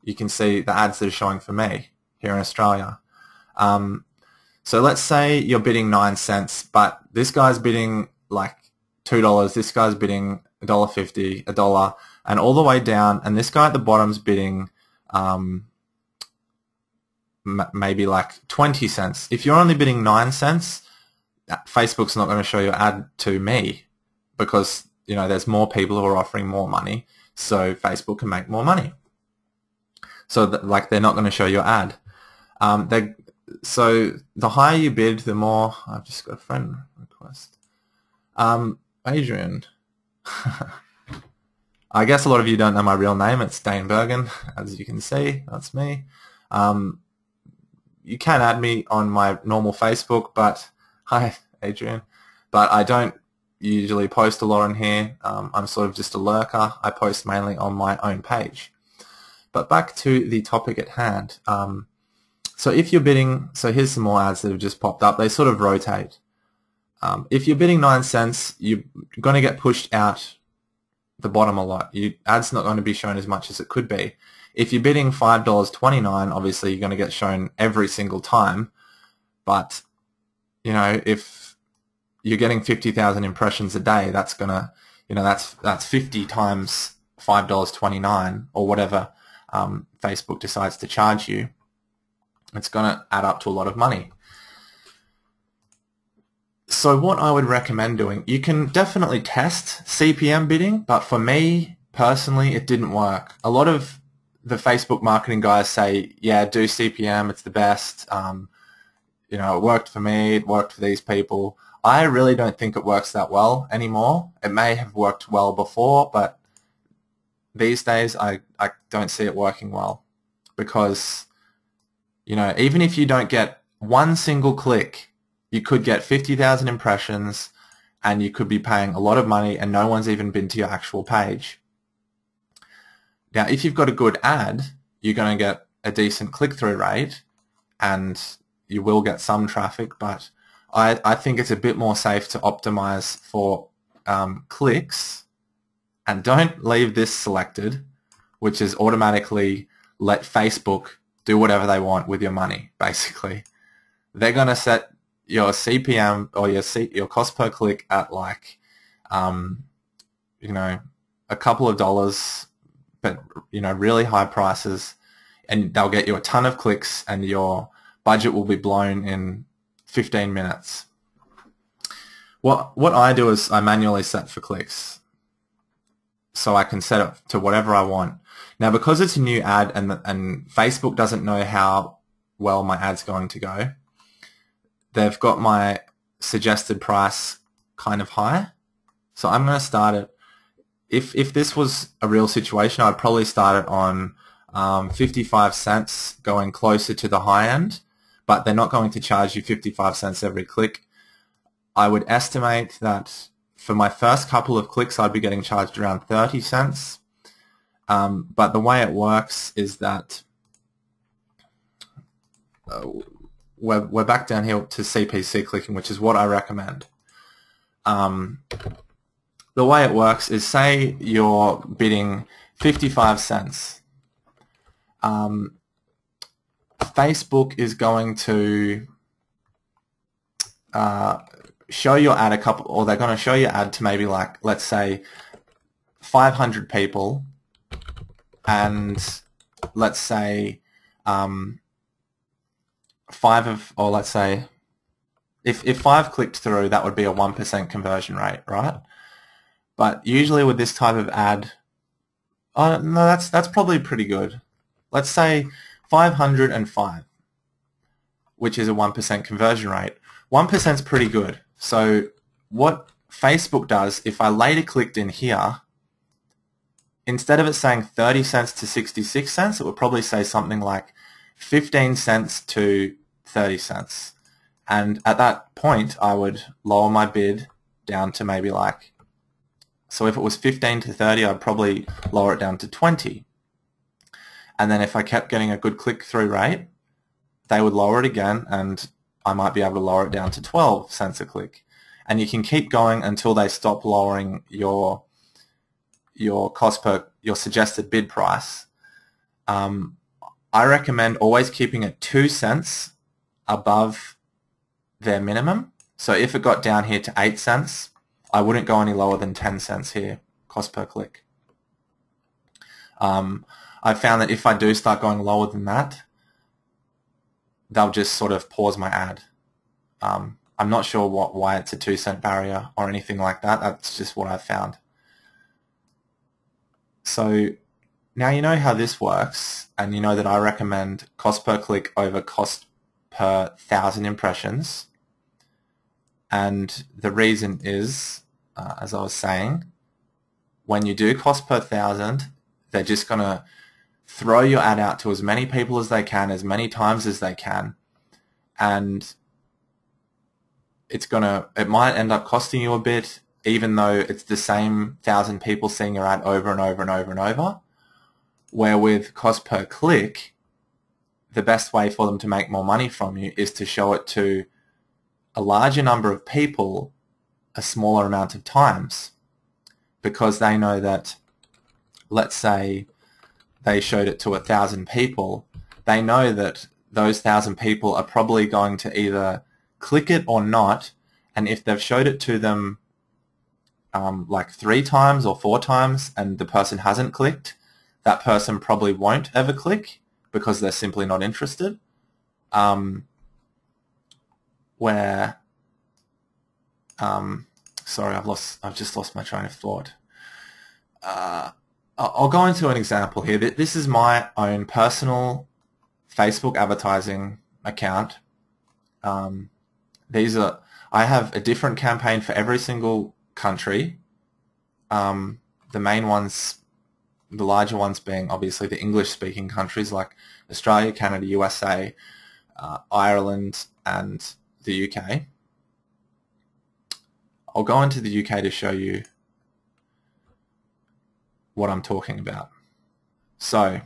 you can see the ads that are showing for me here in Australia. So let's say you're bidding 9 cents, but this guy's bidding like $2, this guy's bidding $1.50, $1, and all the way down, and this guy at the bottom's bidding maybe like 20 cents. If you're only bidding 9 cents, Facebook's not going to show your ad to me because, you know, there's more people who are offering more money, so Facebook can make more money. So like they're not going to show your ad. So the higher you bid, the more. I've just got a friend request. Adrian. I guess a lot of you don't know my real name. It's Dane Bergen, as you can see. That's me. You can add me on my normal Facebook, but hi, Adrian. But I don't usually post a lot on here. I'm sort of just a lurker. I post mainly on my own page. But back to the topic at hand. So if you're bidding, so here's some more ads that have just popped up. They sort of rotate. If you're bidding 9 cents, you're going to get pushed out the bottom a lot. Ad's not going to be shown as much as it could be. If you're bidding $5.29, obviously you're going to get shown every single time. But, you know, if you're getting 50,000 impressions a day, that's going to, you know, that's 50 times $5.29 or whatever Facebook decides to charge you. It's going to add up to a lot of money. So what I would recommend doing, you can definitely test CPM bidding, but for me personally, it didn't work. A lot of the Facebook marketing guys say, yeah, do CPM, it's the best. You know, it worked for me, it worked for these people. I really don't think it works that well anymore. It may have worked well before, but these days I don't see it working well because, you know, even if you don't get one single click, you could get 50,000 impressions and you could be paying a lot of money and no one's even been to your actual page. Now, if you've got a good ad, you're going to get a decent click-through rate and you will get some traffic, but I think it's a bit more safe to optimize for clicks, and don't leave this selected, which is automatically let Facebook do whatever they want with your money, basically. They're going to set your CPM or your cost per click at like, you know, a couple of dollars, but, you know, really high prices, and they'll get you a ton of clicks and your budget will be blown in 15 minutes. What I do is I manually set for clicks, so I can set it to whatever I want. Now, because it's a new ad and Facebook doesn't know how well my ad's going to go, they've got my suggested price kind of high. So I'm going to start it. If this was a real situation, I'd probably start it on 55 cents, going closer to the high end, but they're not going to charge you 55 cents every click. I would estimate that for my first couple of clicks, I'd be getting charged around 30 cents. But the way it works is that we're back down here to CPC clicking, which is what I recommend. The way it works is, say you're bidding 55 cents. Facebook is going to show your ad they're going to show your ad to maybe, like, let's say 500 people, and let's say let's say if 5 clicked through, that would be a 1% conversion rate, right? But usually with this type of ad, oh no, that's probably pretty good. Let's say 505, which is a 1% conversion rate. 1% is pretty good. So what Facebook does, if I later clicked in here, instead of it saying 30 cents to 66 cents, it would probably say something like 15 cents to 30 cents. And at that point, I would lower my bid down to maybe like, so if it was 15 to 30, I'd probably lower it down to 20. And then if I kept getting a good click-through rate, they would lower it again, and I might be able to lower it down to 12 cents a click. And you can keep going until they stop lowering your cost per, your suggested bid price. I recommend always keeping it 2 cents above their minimum. So if it got down here to 8 cents, I wouldn't go any lower than 10 cents here, cost per click. I've found that if I do start going lower than that, they'll just sort of pause my ad. I'm not sure why it's a 2 cent barrier or anything like that. That's just what I've found. So now you know how this works, and you know that I recommend cost per click over cost per 1,000 impressions. And the reason is, as I was saying, when you do cost per 1,000, they're just going to throw your ad out to as many people as they can, as many times as they can, and it might end up costing you a bit, even though it's the same 1,000 people seeing your ad over and over and over and over. Where with cost per click, the best way for them to make more money from you is to show it to a larger number of people a smaller amount of times, because they know that, let's say they showed it to 1,000 people, they know that those 1,000 people are probably going to either click it or not, and if they've showed it to them like 3 times or 4 times and the person hasn't clicked, that person probably won't ever click because they're simply not interested. Sorry, I've just lost my train of thought. I'll go into an example here. This is my own personal Facebook advertising account. I have a different campaign for every single country. The main ones, the larger ones being obviously the English-speaking countries like Australia, Canada, USA, Ireland, and the UK. I'll go into the UK to show you what I'm talking about. So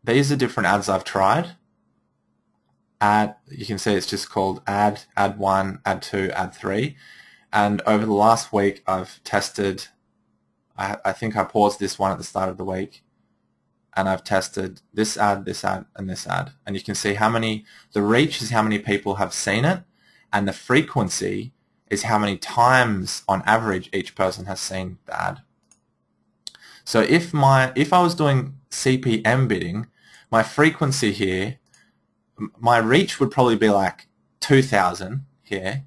these are different ads I've tried. You can see it's just called ad 1, ad 2, ad 3. And over the last week I've tested, I think I paused this one at the start of the week, and I've tested this ad, and this ad. And you can see the reach is how many people have seen it, and the frequency is how many times on average each person has seen the ad. So if I was doing CPM bidding, my frequency here, my reach would probably be like 2,000 here,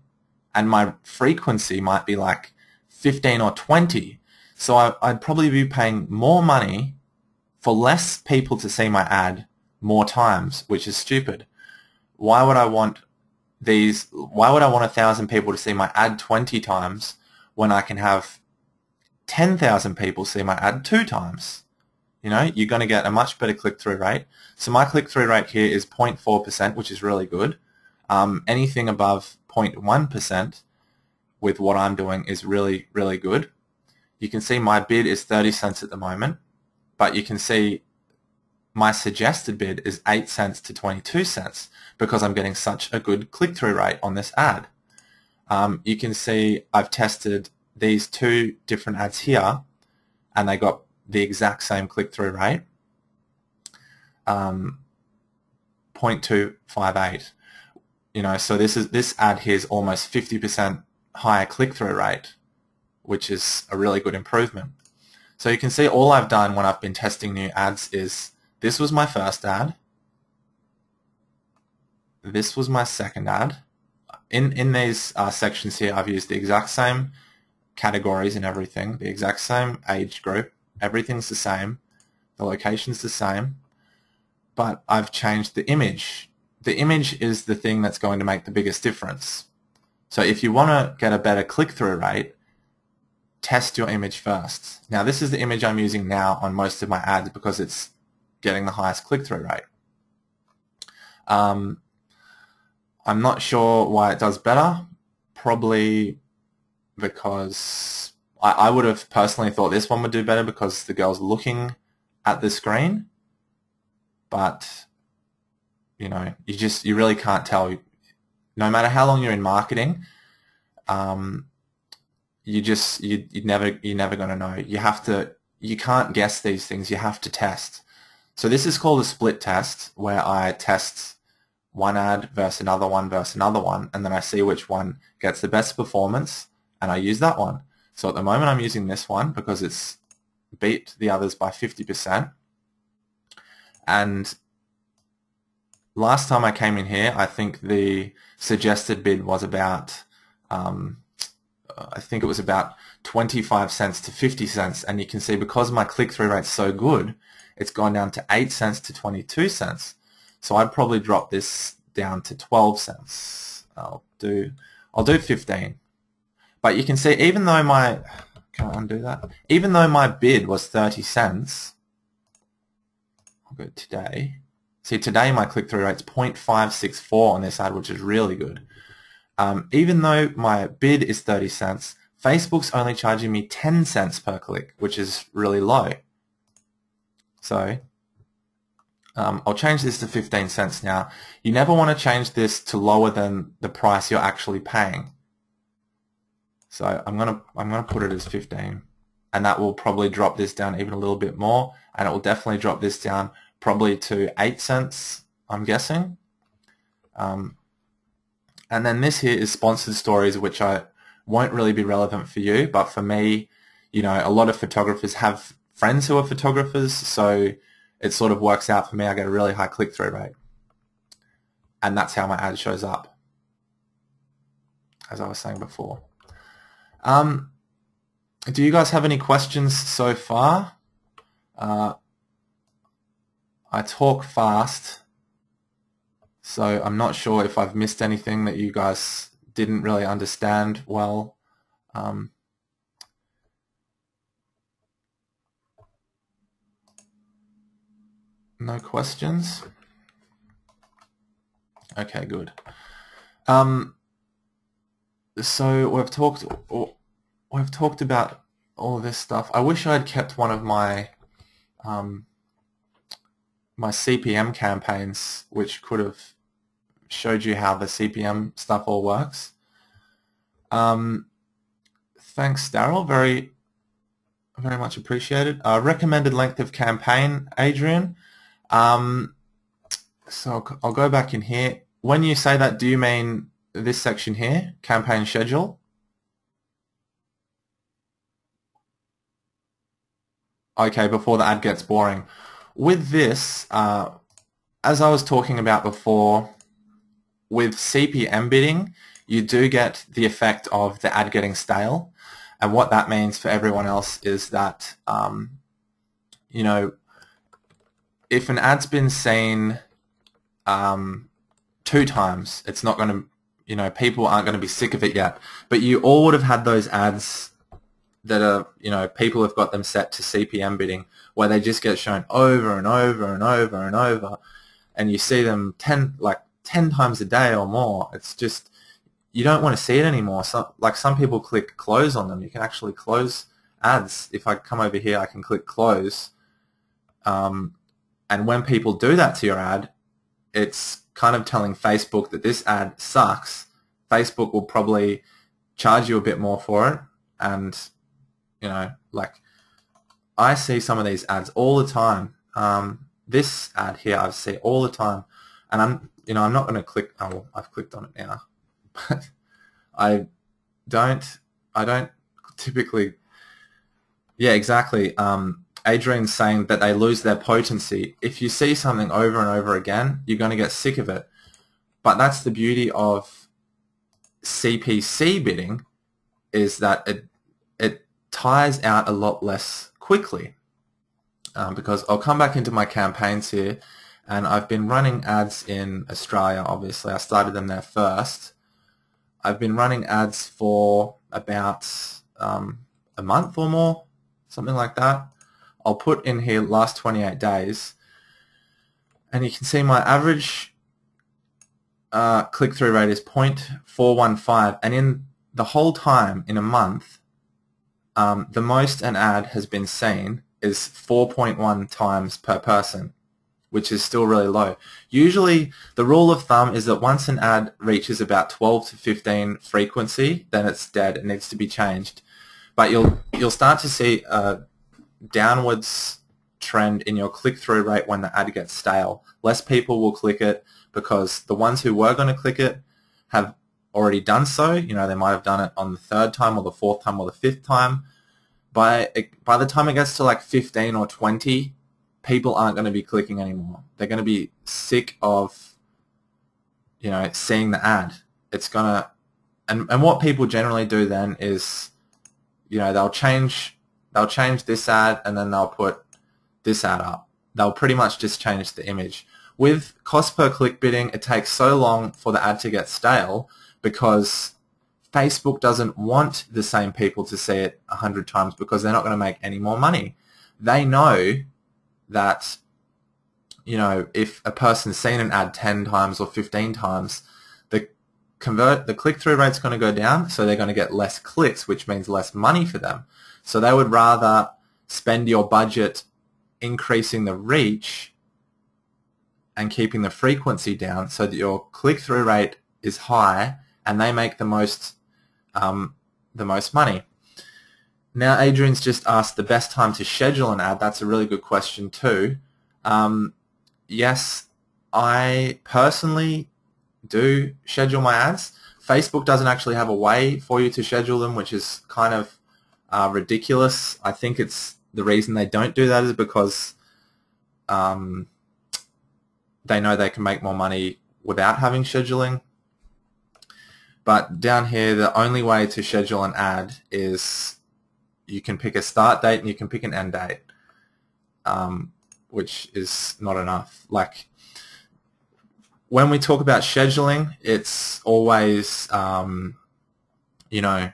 and my frequency might be like 15 or 20. So I'd probably be paying more money for less people to see my ad more times, which is stupid. Why would I want 1,000 people to see my ad 20 times when I can have 10,000 people see my ad 2 times? You know, you're going to get a much better click-through rate. So my click-through rate here is 0.4%, which is really good. Anything above 0.1% with what I'm doing is really, really good. You can see my bid is 30 cents at the moment, but you can see my suggested bid is 8 cents to 22 cents because I'm getting such a good click-through rate on this ad. You can see I've tested these 2 different ads here, and they got the exact same click-through rate, 0.258. You know, so this ad here is almost 50% higher click-through rate, which is a really good improvement. So you can see all I've done when I've been testing new ads is, this was my first ad, this was my second ad. In these sections here, I've used the exact same categories and everything, the exact same age group, everything's the same, the location's the same, but I've changed the image. The image is the thing that's going to make the biggest difference. So if you want to get a better click-through rate, test your image first. Now this is the image I'm using now on most of my ads because it's getting the highest click-through rate. I'm not sure why it does better. Probably because I would have personally thought this one would do better because the girl's looking at the screen. But you know, you really can't tell. No matter how long you're in marketing, you're never going to know. You can't guess these things. You have to test. So this is called a split test, where I test one ad versus another one, and then I see which one gets the best performance, and I use that one. So at the moment I'm using this one because it's beat the others by 50%. And last time I came in here, I think the suggested bid was about, I think it was about 25 cents to 50 cents. And you can see because my click-through rate's so good, it's gone down to 8 cents to 22 cents. So I'd probably drop this down to 12 cents. I'll do 15. But you can see, even though my, can I undo that? Even though my bid was 30 cents, I'll go today. See, today my click-through rate's 0.564 on this ad, which is really good. Even though my bid is 30 cents, Facebook's only charging me 10 cents per click, which is really low. So I'll change this to 15 cents now. You never want to change this to lower than the price you're actually paying. So I'm gonna put it as 15, and that will probably drop this down even a little bit more, and it will definitely drop this down probably to 8 cents, I'm guessing. And then this here is sponsored stories, which won't really be relevant for you, but for me, you know, a lot of photographers have friends who are photographers, so it sort of works out for me. I get a really high click-through rate, and that's how my ad shows up, as I was saying before. Do you guys have any questions so far? I talk fast, so I'm not sure if I've missed anything that you guys didn't really understand well. No questions? Okay, good. So we've talked about all of this stuff. I wish I had kept one of my my CPM campaigns, which could have showed you how the CPM stuff all works. Thanks, Daryl. Very, very much appreciated. Recommended length of campaign, Adrian. So I'll go back in here. When you say that, do you mean this section here, campaign schedule? Okay, before the ad gets boring. With this, as I was talking about before, with CPM bidding, you do get the effect of the ad getting stale. And what that means for everyone else is that, you know, if an ad's been seen 2 times, it's not going to, you know, people aren't going to be sick of it yet. But you all would have had those ads that are, you know, people have got them set to CPM bidding, where they just get shown over and over and over and over, and you see them 10 times a day or more. It's just, you don't want to see it anymore. So, like, some people click close on them. You can actually close ads. If I come over here, I can click close. And when people do that to your ad, it's kind of telling Facebook that this ad sucks. Facebook will probably charge you a bit more for it. And, you know, like, I see some of these ads all the time. This ad here I see all the time. And I'm not going to click, oh, well, I've clicked on it now. But I don't typically, yeah, exactly. Adrian's saying that they lose their potency. If you see something over and over again, you're going to get sick of it. But that's the beauty of CPC bidding, is that it tires out a lot less quickly. Because I'll come back into my campaigns here, and I've been running ads in Australia, obviously. I started them there first. I've been running ads for about a month or more, something like that. I'll put in here last 28 days, and you can see my average click-through rate is 0.415, and in the whole time, in a month, the most an ad has been seen is 4.1 times per person, which is still really low. Usually, the rule of thumb is that once an ad reaches about 12 to 15 frequency, then it's dead. It needs to be changed. But you'll start to see downwards trend in your click-through rate when the ad gets stale. Less people will click it because the ones who were going to click it have already done so. You know, they might have done it on the third time or the fourth time or the fifth time. By the time it gets to like 15 or 20, people aren't going to be clicking anymore. They're going to be sick of, you know, seeing the ad. It's going to, and what people generally do then is, you know, they'll change this ad and then they'll put this ad up. They'll pretty much just change the image. With cost per click bidding, it takes so long for the ad to get stale because Facebook doesn't want the same people to see it 100 times because they're not going to make any more money. They know that, you know, if a person's seen an ad 10 times or 15 times, the click-through rate's going to go down, so they're going to get less clicks, which means less money for them. So they would rather spend your budget increasing the reach and keeping the frequency down so that your click-through rate is high and they make the most money. Now, Adrian's just asked the best time to schedule an ad. That's a really good question too. Yes, I personally do schedule my ads. Facebook doesn't actually have a way for you to schedule them, which is kind of ridiculous. I think it's the reason they don't do that is because they know they can make more money without having scheduling. But down here, the only way to schedule an ad is you can pick a start date and you can pick an end date, which is not enough. Like, when we talk about scheduling, it's always, you know,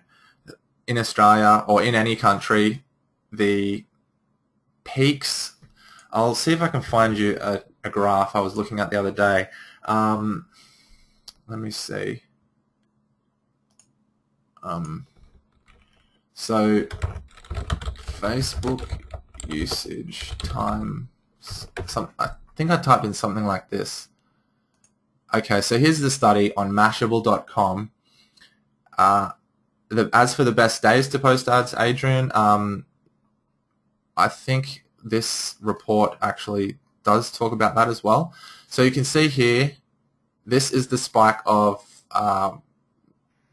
in Australia or in any country, the peaks, I'll see if I can find you a graph I was looking at the other day. Let me see. So Facebook usage time, I think I typed in something like this. Okay, so here's the study on Mashable.com. As for the best days to post ads, Adrian, I think this report actually does talk about that as well. So you can see here, this is the spike of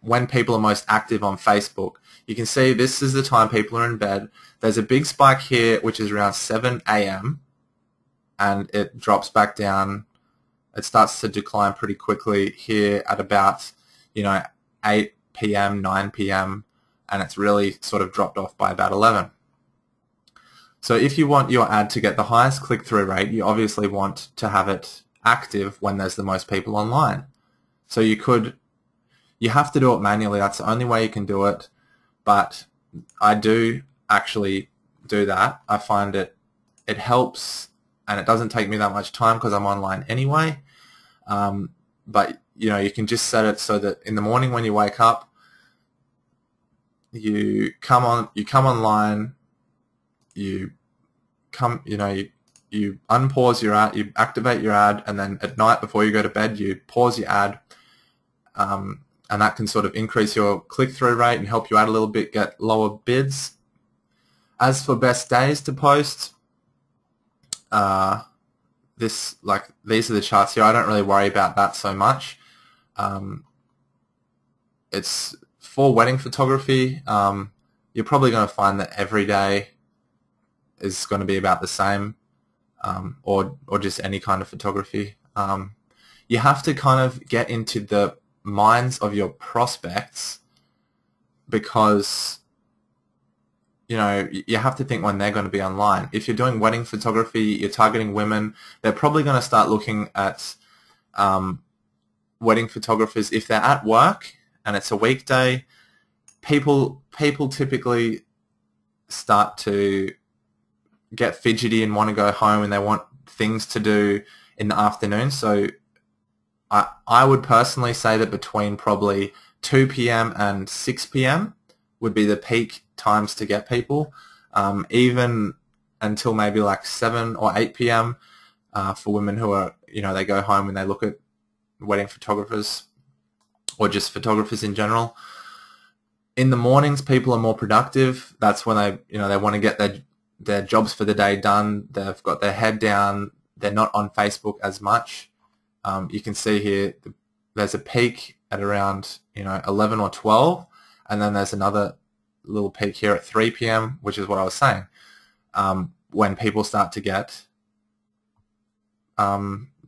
when people are most active on Facebook. You can see this is the time people are in bed. There's a big spike here, which is around 7 a.m. and it drops back down. It starts to decline pretty quickly here at about, you know, 8 p.m., 9 p.m., and it's really sort of dropped off by about 11. So if you want your ad to get the highest click-through rate, you obviously want to have it active when there's the most people online. So you have to do it manually. That's the only way you can do it. But I do actually do that. I find it helps, and it doesn't take me that much time because I'm online anyway. But you know, you can just set it so that in the morning when you wake up, you come online, you unpause your ad, you activate your ad, and then at night before you go to bed, you pause your ad, and that can sort of increase your click-through rate and help you out a little bit, get lower bids. As for best days to post, these are the charts here. I don't really worry about that so much. It's for wedding photography. You're probably going to find that every day is going to be about the same, or just any kind of photography. You have to kind of get into the minds of your prospects because, you know, you have to think when they're going to be online. If you're doing wedding photography, you're targeting women, they're probably going to start looking at wedding photographers if they're at work and it's a weekday. People typically start to get fidgety and want to go home and they want things to do in the afternoon. So I would personally say that between probably 2 p.m. and 6 p.m. would be the peak times to get people, even until maybe like 7 or 8 p.m. For women who are, you know, they go home and they look at wedding photographers or just photographers in general. In the mornings, people are more productive. That's when they want to get their jobs for the day done. They've got their head down. They're not on Facebook as much. You can see here there's a peak at around 11 or 12, and then there's another little peak here at 3 p.m., which is what I was saying. When people start to get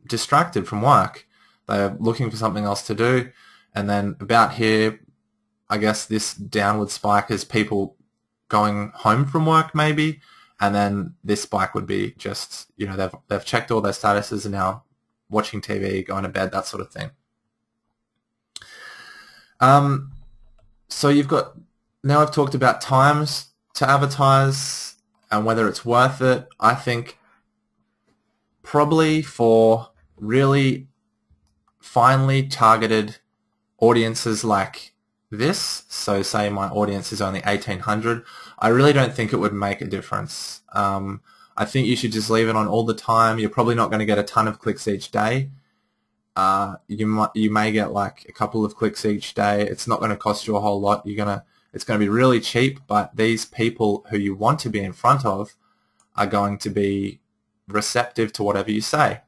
distracted from work, they're looking for something else to do, and then about here, I guess this downward spike is people going home from work maybe, and then this spike would be just they've checked all their statuses and now watching TV, going to bed, that sort of thing. So you've got, now I've talked about times to advertise and whether it's worth it. I think probably for really finely targeted audiences like this, so say my audience is only 1,800, I really don't think it would make a difference. I think you should just leave it on all the time. You're probably not going to get a ton of clicks each day. You may get like a couple of clicks each day. It's not going to cost you a whole lot. It's going to be really cheap, but these people who you want to be in front of are going to be receptive to whatever you say.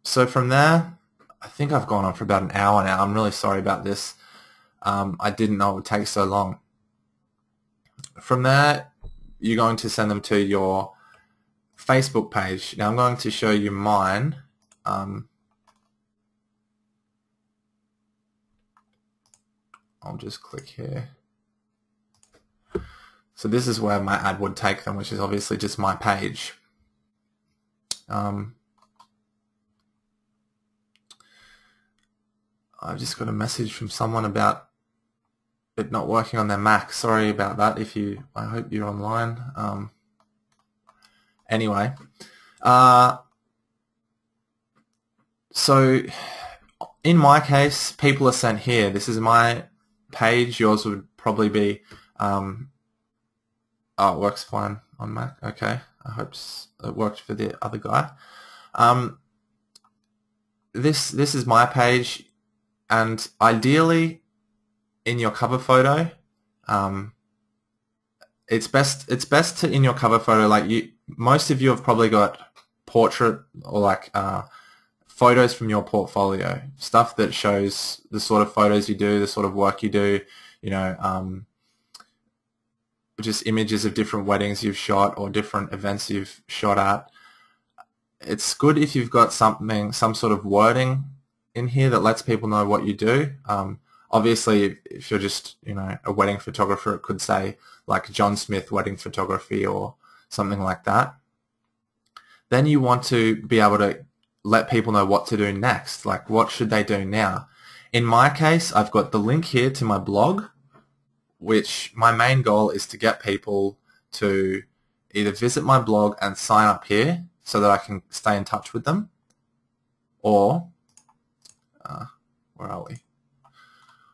So from there, I think I've gone on for about an hour now. I'm really sorry about this. I didn't know it would take so long. From there, you're going to send them to your Facebook page. Now I'm going to show you mine. I'll just click here. So this is where my ad would take them, which is obviously just my page. I've just got a message from someone about it not working on their Mac. Sorry about that. I hope you're online. Anyway, so in my case, people are sent here. This is my page. Yours would probably be, oh, it works fine on Mac. Okay, I hope it worked for the other guy. This is my page, and ideally, in your cover photo, it's best to, in your cover photo, like most of you have probably got portrait or like photos from your portfolio, stuff that shows the sort of photos you do, the sort of work you do, just images of different weddings you've shot or different events you've shot at. It's good if you've got some sort of wording in here that lets people know what you do. Obviously, if you're just, a wedding photographer, it could say like John Smith Wedding Photography or something like that. Then you want to be able to let people know what to do next, like what should they do now. In my case, I've got the link here to my blog, which my main goal is to get people to either visit my blog and sign up here so that I can stay in touch with them, or, where are we?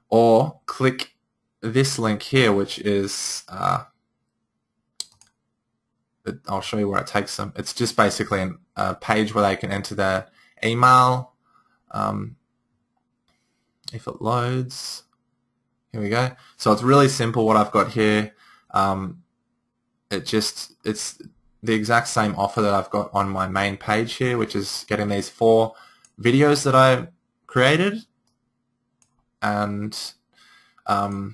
Or click this link here, which is, I'll show you where it takes them. It's just basically a page where they can enter their email. If it loads, here we go. So it's really simple what I've got here. It's the exact same offer that I've got on my main page here, which is getting these 4 videos that I created. And I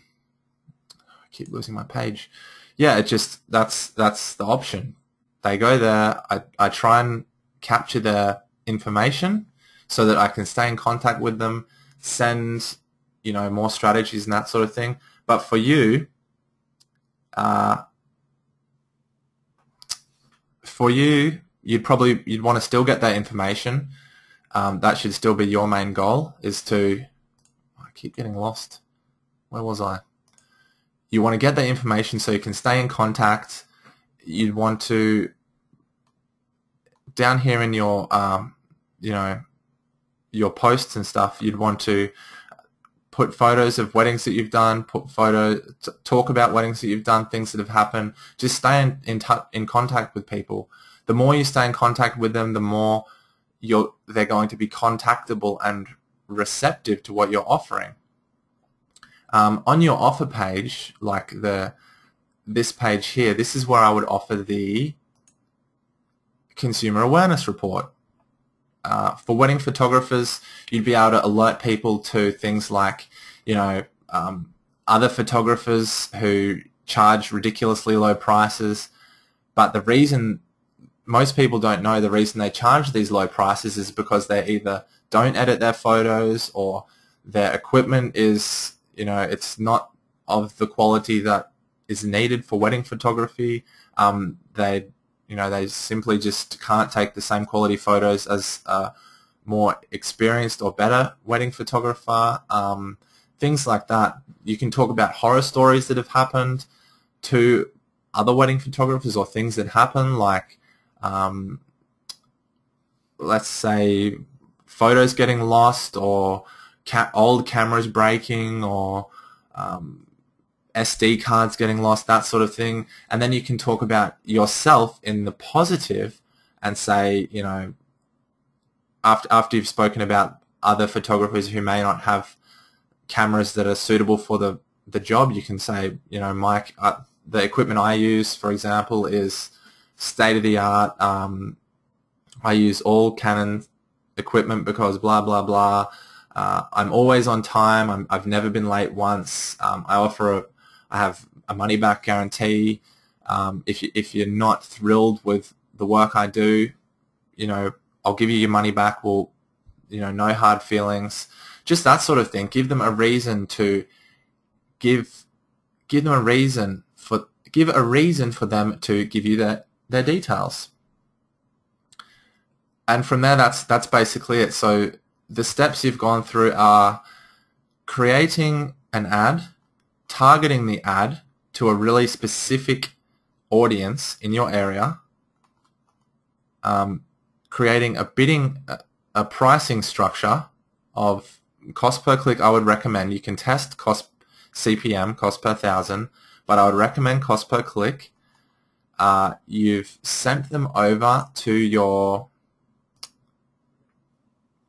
keep losing my page. Yeah, that's the option. They go there. I try and capture their information so that I can stay in contact with them, send more strategies and that sort of thing. But for you, you'd want to still get that information. That should still be your main goal, is to, I keep getting lost. Where was I? You want to get that information so you can stay in contact. You'd want to, down here in your, your posts and stuff, you'd want to put photos of weddings that you've done, talk about weddings that you've done, things that have happened. Just stay in contact with people. The more you stay in contact with them, the more they're going to be contactable and receptive to what you're offering. On your offer page, like the this page here, this is where I would offer the consumer awareness report. For wedding photographers, you'd be able to alert people to things like, other photographers who charge ridiculously low prices. But the reason most people don't know, the reason they charge these low prices is because they either don't edit their photos, or their equipment is, it's not of the quality that is needed for wedding photography. They simply just can't take the same quality photos as a more experienced or better wedding photographer. Things like that. You can talk about horror stories that have happened to other wedding photographers, or things that happen like, let's say, photos getting lost, or old cameras breaking, or SD cards getting lost, that sort of thing. And then you can talk about yourself in the positive and say, after you've spoken about other photographers who may not have cameras that are suitable for the job, you can say, Mike, the equipment I use, for example, is state-of-the-art. I use all Canon equipment because blah, blah, blah. I'm always on time. I've never been late once. I have a money-back guarantee. If you're not thrilled with the work I do, I'll give you your money back. No hard feelings. Just that sort of thing. Give them a reason to give a reason for them to give you their details. And from there, that's basically it. So the steps you've gone through are creating an ad, targeting the ad to a really specific audience in your area, creating a pricing structure of cost per click. I would recommend you can test cost CPM, cost per thousand, but I would recommend cost per click. You've sent them over to your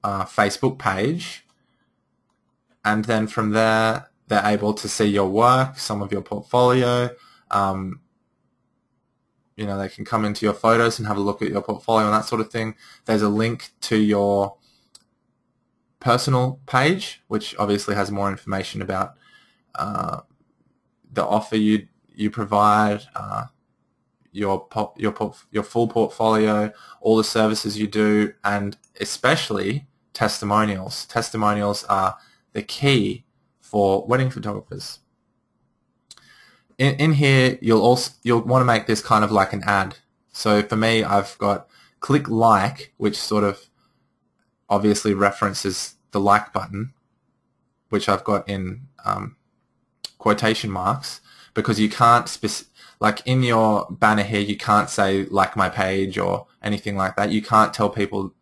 Facebook page, and then from there they're able to see your work, some of your portfolio. They can come into your photos and have a look at your portfolio and that sort of thing. There's a link to your personal page, which obviously has more information about the offer you provide, your full portfolio, all the services you do, and especially testimonials. Testimonials are the key for wedding photographers. In here, you'll want to make this kind of like an ad. So for me, I've got click like, which sort of obviously references the like button, which I've got in quotation marks, because you can't like in your banner here, you can't say like my page or anything like that. You can't tell people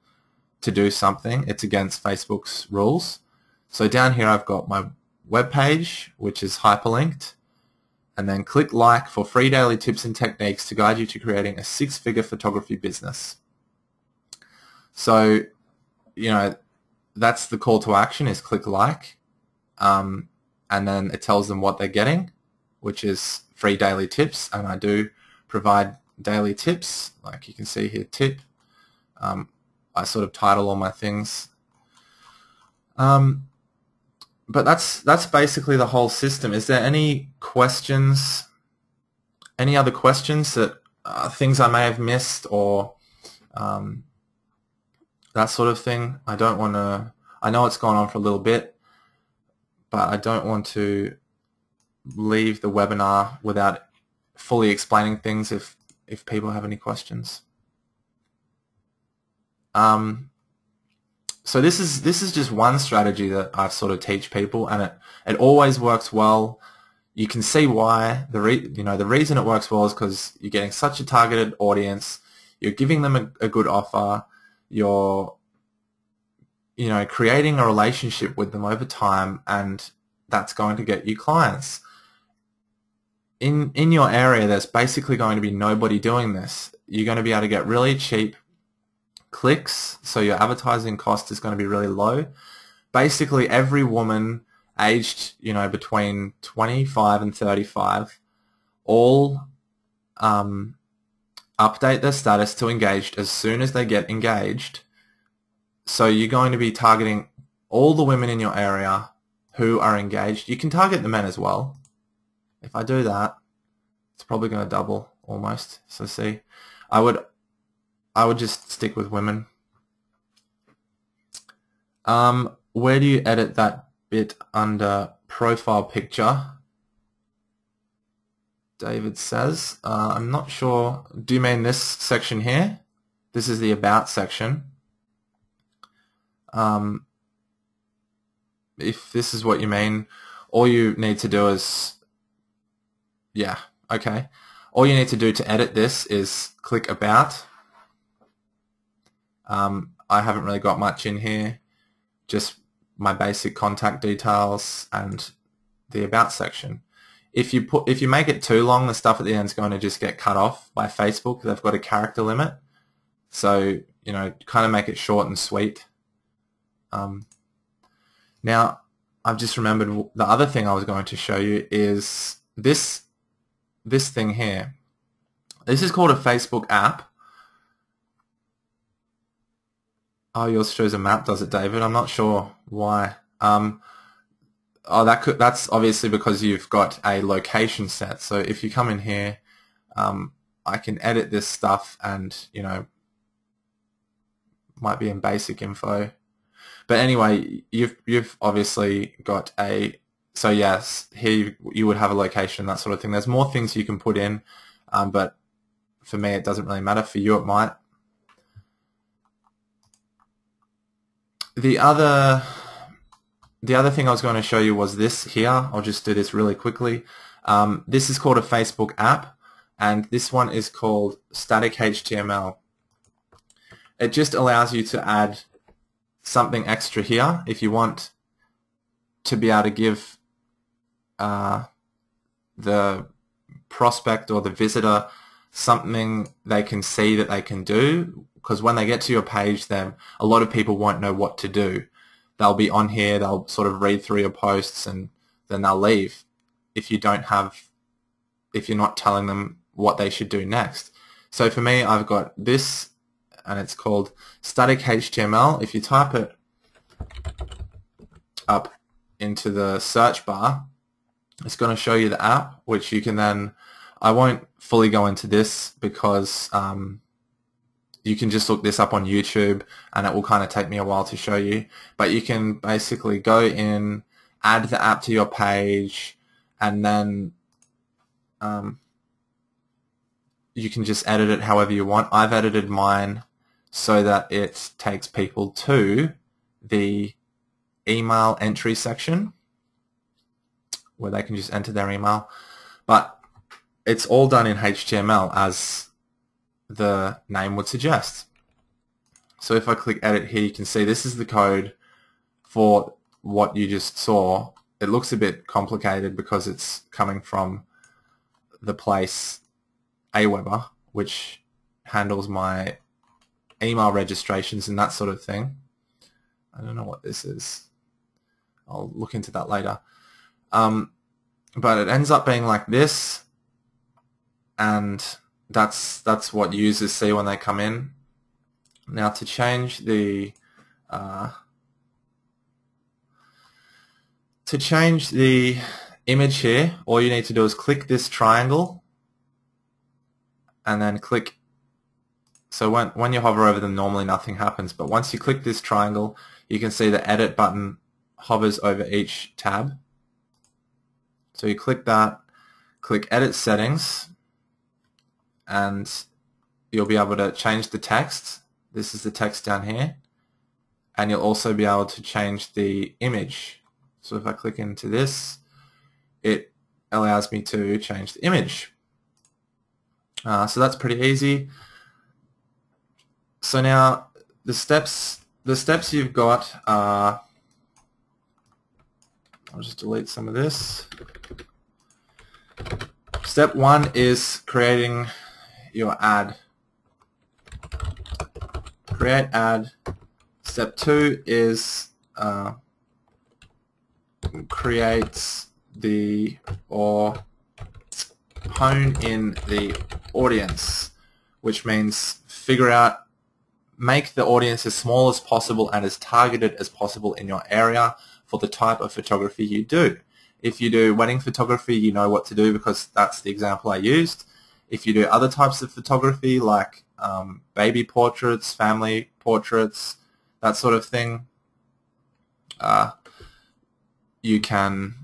to do something. It's against Facebook's rules. So down here, I've got my web page, which is hyperlinked, and then click like for free daily tips and techniques to guide you to creating a six-figure photography business. So, that's the call to action, is click like, and then it tells them what they're getting, which is free daily tips, and I do provide daily tips. Like you can see here, tip. I sort of title all my things. But that's basically the whole system. Is there any questions? Any other questions that things I may have missed, or that sort of thing? I don't want to. I know it's gone on for a little bit, but I don't want to leave the webinar without fully explaining things. If people have any questions. So this is just one strategy that I sort of teach people, and it always works well. You can see why. The reason it works well is because you're getting such a targeted audience. You're giving them a good offer. You're creating a relationship with them over time, and that's going to get you clients. In your area, there's basically going to be nobody doing this. You're going to be able to get really cheap clicks, so your advertising cost is going to be really low. Basically, every woman aged between 25 and 35 all update their status to engaged as soon as they get engaged. So you're going to be targeting all the women in your area who are engaged. You can target the men as well. If I do that, it's probably going to double almost. So see, I would just stick with women. Where do you edit that bit under profile picture? David says, I'm not sure. Do you mean this section here? This is the about section. If this is what you mean, all you need to do is, yeah, okay. All you need to do to edit this is click about. I haven't really got much in here, just my basic contact details and the about section. If you make it too long, the stuff at the end is going to just get cut off by Facebook. They've got a character limit, so you know, kind of make it short and sweet. Now, I've just remembered the other thing I was going to show you is this thing here. This is called a Facebook app. Oh, yours shows a map, does it, David? I'm not sure why. Oh, that's obviously because you've got a location set. So if you come in here, I can edit this stuff, and you know, might be in basic info. But anyway, you've obviously got a, so yes, here you would have a location, that sort of thing. There's more things you can put in, but for me it doesn't really matter. For you it might. The other thing I was going to show you was this here. I'll just do this really quickly. This is called a Facebook app, and this one is called Static HTML. It just allows you to add something extra here if you want to be able to give the prospect or the visitor something they can see that they can do, because when they get to your page, then a lot of people won't know what to do. They'll be on here, they'll sort of read through your posts, and then they'll leave if you're not telling them what they should do next. So for me, I've got this, and it's called Static HTML. If you type it up into the search bar, it's going to show you the app, which you can then, I won't fully go into this because you can just look this up on YouTube, and it will kind of take me a while to show you. But you can basically go in, add the app to your page, and then you can just edit it however you want. I've edited mine so that it takes people to the email entry section where they can just enter their email. But it's all done in HTML as the name would suggest. So if I click edit here, you can see this is the code for what you just saw. It looks a bit complicated because it's coming from the place Aweber, which handles my email registrations and that sort of thing. I don't know what this is. I'll look into that later. But it ends up being like this, and that's what users see when they come in. Now to change the image here, all you need to do is click this triangle and then click. So when you hover over them, normally nothing happens, but once you click this triangle, you can see the edit button hovers over each tab. So you click that, click edit settings, and you'll be able to change the text. This is the text down here, and you'll also be able to change the image. So if I click into this, it allows me to change the image. So that's pretty easy. So now the steps you've got are, I'll just delete some of this. Step 1 is creating your ad. Create ad. Step 2 is create the, or hone in the audience, which means make the audience as small as possible and as targeted as possible in your area for the type of photography you do. If you do wedding photography, you know what to do because that's the example I used. If you do other types of photography like baby portraits, family portraits, that sort of thing, you can,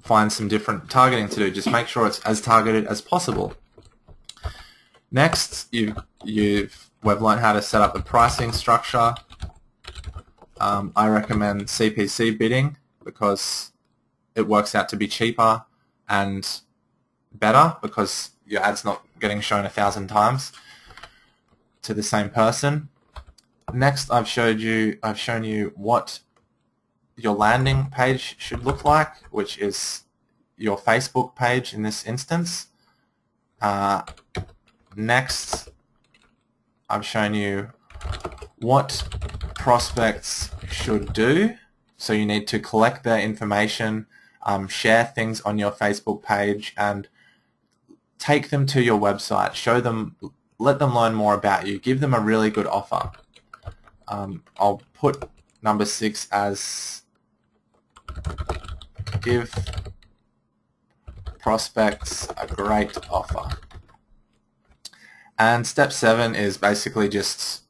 find some different targeting to do. Just make sure it's as targeted as possible. Next, we've learned how to set up a pricing structure. I recommend CPC bidding because it works out to be cheaper and better because your ad's not getting shown 1,000 times to the same person. Next, I've shown you what your landing page should look like, which is your Facebook page in this instance. Next, I've shown you what prospects should do. So you need to collect their information, share things on your Facebook page, and take them to your website. Show them, let them learn more about you. Give them a really good offer. I'll put number 6 as give prospects a great offer. And step 7 is basically just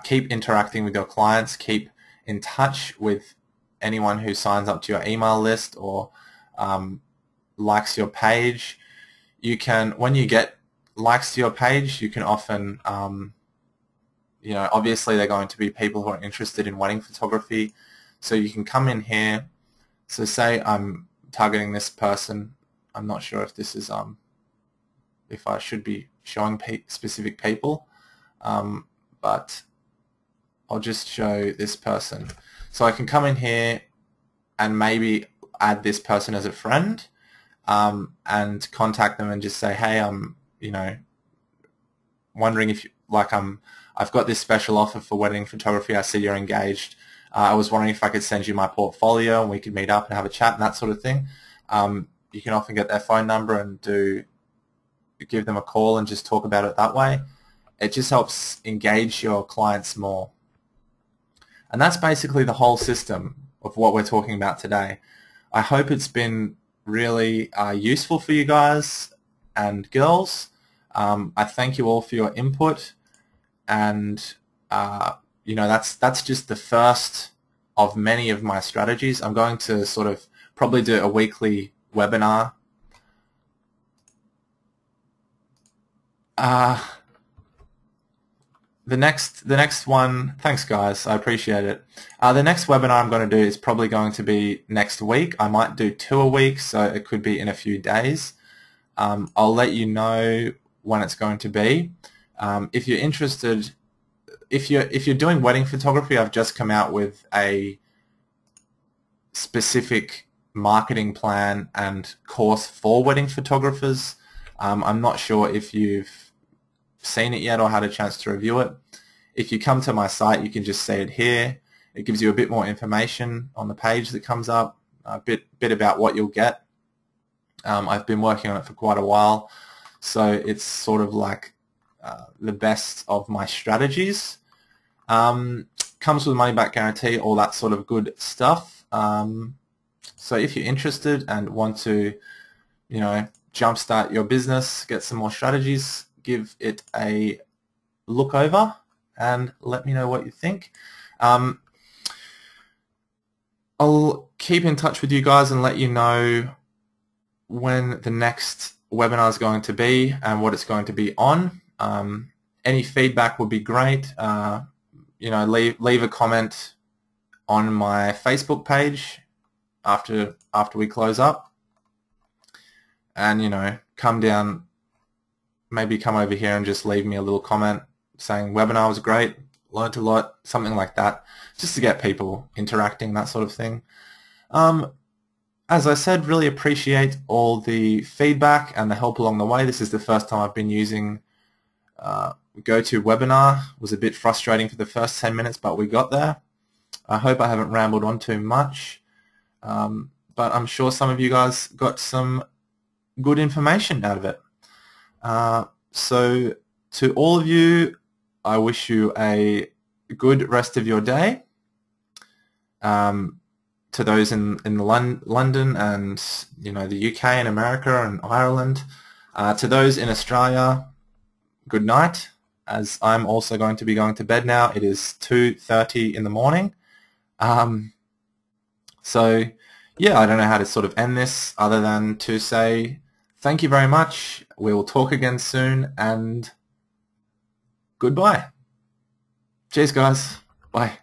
keep interacting with your clients, keep in touch with anyone who signs up to your email list or likes your page. You can, when you get likes to your page, you can often, obviously they're going to be people who are interested in wedding photography. So you can come in here. So say I'm targeting this person. I'm not sure if this is, if I should be showing specific people, but I'll just show this person. So I can come in here and maybe add this person as a friend, and contact them and just say, hey, I'm, wondering if I've got this special offer for wedding photography. I see you're engaged. I was wondering if I could send you my portfolio and we could meet up and have a chat and that sort of thing. You can often get their phone number and give them a call and just talk about it that way. It just helps engage your clients more. And that's basically the whole system of what we're talking about today. I hope it's been really useful for you guys and girls. I thank you all for your input, and that's just the first of many of my strategies. I'm going to sort of probably do a weekly webinar. The next one, thanks guys, I appreciate it. The next webinar I'm going to do is probably going to be next week. I might do 2 a week, so it could be in a few days. I'll let you know when it's going to be. If you're interested, if you're doing wedding photography, I've just come out with a specific marketing plan and course for wedding photographers. I'm not sure if you've seen it yet or had a chance to review it. If you come to my site, you can just see it here. It gives you a bit more information on the page that comes up, a bit about what you'll get. I've been working on it for quite a while, so it's sort of like the best of my strategies. Comes with money back guarantee, all that sort of good stuff. So if you're interested and want to, jumpstart your business, get some more strategies, give it a look over and let me know what you think. I'll keep in touch with you guys and let you know when the next webinar is going to be and what it's going to be on. Any feedback would be great. Leave a comment on my Facebook page after we close up, and come down, maybe come over here and just leave me a little comment saying webinar was great, learned a lot, something like that, just to get people interacting, that sort of thing. As I said, really appreciate all the feedback and the help along the way. This is the first time I've been using GoToWebinar. It was a bit frustrating for the first 10 minutes, but we got there. I hope I haven't rambled on too much. but I'm sure some of you guys got some good information out of it. So to all of you, I wish you a good rest of your day. To those in London and the UK and America and Ireland, to those in Australia, good night, as I'm also going to be going to bed now. It is 2:30 in the morning. So yeah, I don't know how to sort of end this other than to say thank you very much. We will talk again soon, and goodbye. Cheers, guys. Bye.